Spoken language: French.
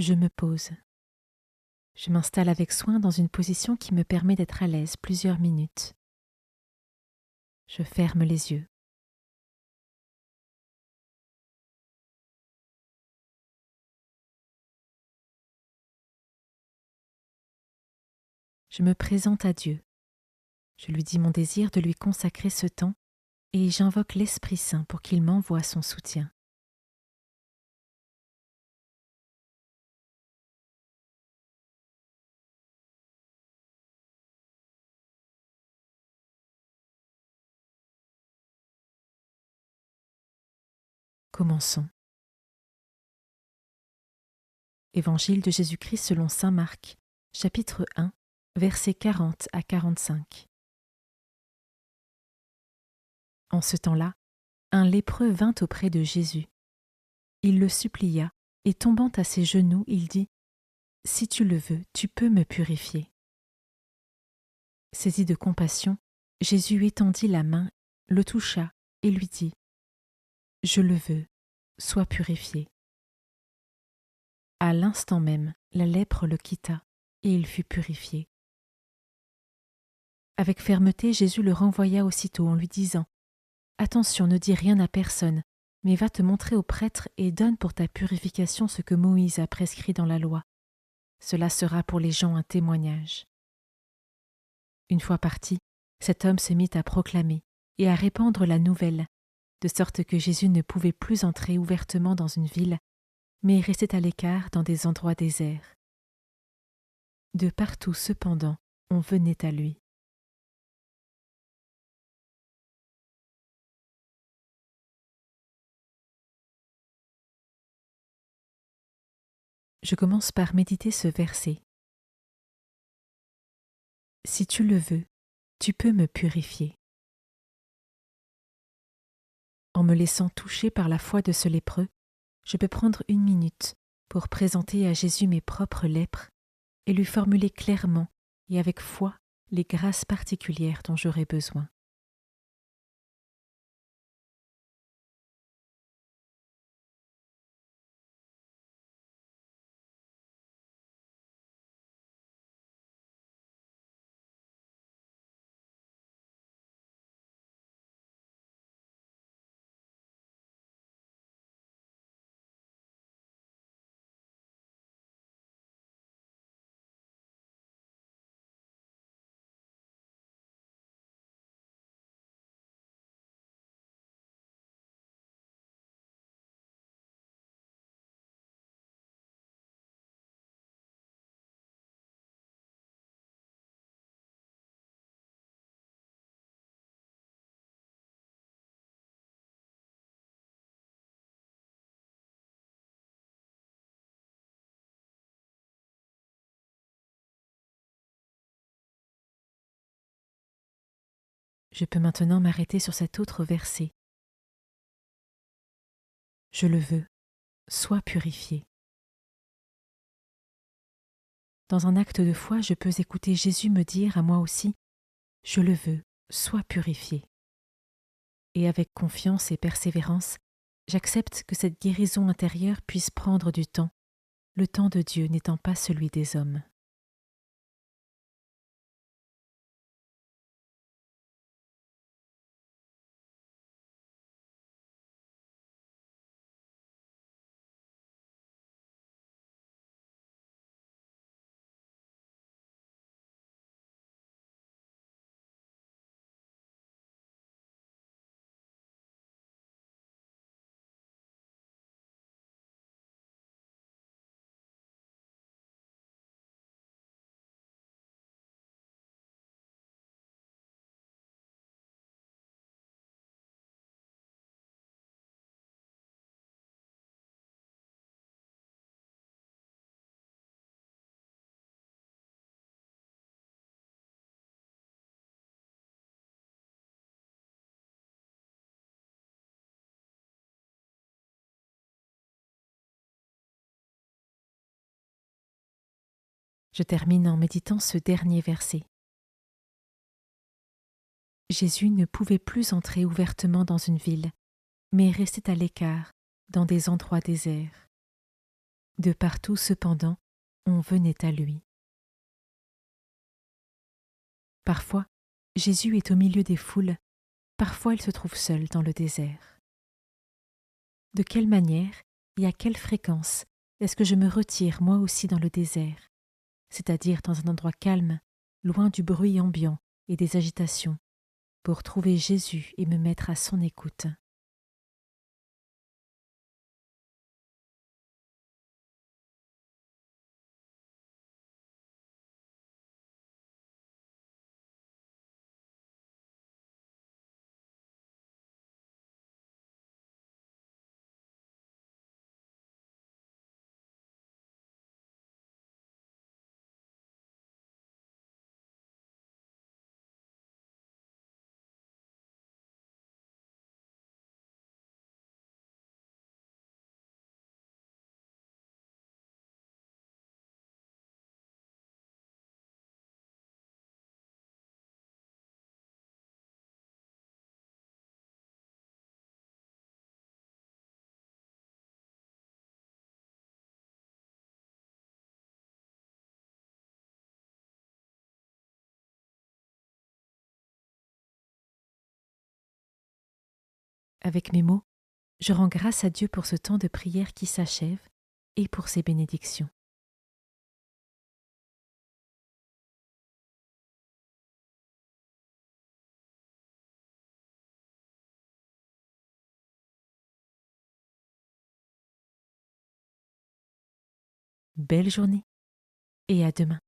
Je me pose. Je m'installe avec soin dans une position qui me permet d'être à l'aise plusieurs minutes. Je ferme les yeux. Je me présente à Dieu. Je lui dis mon désir de lui consacrer ce temps et j'invoque l'Esprit Saint pour qu'il m'envoie son soutien. Commençons. Évangile de Jésus-Christ selon saint Marc, chapitre 1, versets 40 à 45. En ce temps-là, un lépreux vint auprès de Jésus. Il le supplia, et tombant à ses genoux, il dit : « Si tu le veux, tu peux me purifier. » Saisi de compassion, Jésus étendit la main, le toucha et lui dit : « Je le veux, sois purifié. » À l'instant même, la lèpre le quitta et il fut purifié. Avec fermeté, Jésus le renvoya aussitôt en lui disant : « Attention, ne dis rien à personne, mais va te montrer au prêtre et donne pour ta purification ce que Moïse a prescrit dans la loi. Cela sera pour les gens un témoignage. » Une fois parti, cet homme se mit à proclamer et à répandre la nouvelle, de sorte que Jésus ne pouvait plus entrer ouvertement dans une ville, mais restait à l'écart dans des endroits déserts. De partout, cependant, on venait à lui. Je commence par méditer ce verset. Si tu le veux, tu peux me purifier. En me laissant toucher par la foi de ce lépreux, je peux prendre une minute pour présenter à Jésus mes propres lèpres et lui formuler clairement et avec foi les grâces particulières dont j'aurai besoin. Je peux maintenant m'arrêter sur cet autre verset. Je le veux, sois purifié. Dans un acte de foi, je peux écouter Jésus me dire à moi aussi : je le veux, sois purifié. Et avec confiance et persévérance, j'accepte que cette guérison intérieure puisse prendre du temps, le temps de Dieu n'étant pas celui des hommes. Je termine en méditant ce dernier verset. Jésus ne pouvait plus entrer ouvertement dans une ville, mais restait à l'écart, dans des endroits déserts. De partout, cependant, on venait à lui. Parfois, Jésus est au milieu des foules, parfois il se trouve seul dans le désert. De quelle manière et à quelle fréquence est-ce que je me retire moi aussi dans le désert, c'est-à-dire dans un endroit calme, loin du bruit ambiant et des agitations, pour trouver Jésus et me mettre à son écoute. Avec mes mots, je rends grâce à Dieu pour ce temps de prière qui s'achève et pour ses bénédictions. Belle journée et à demain.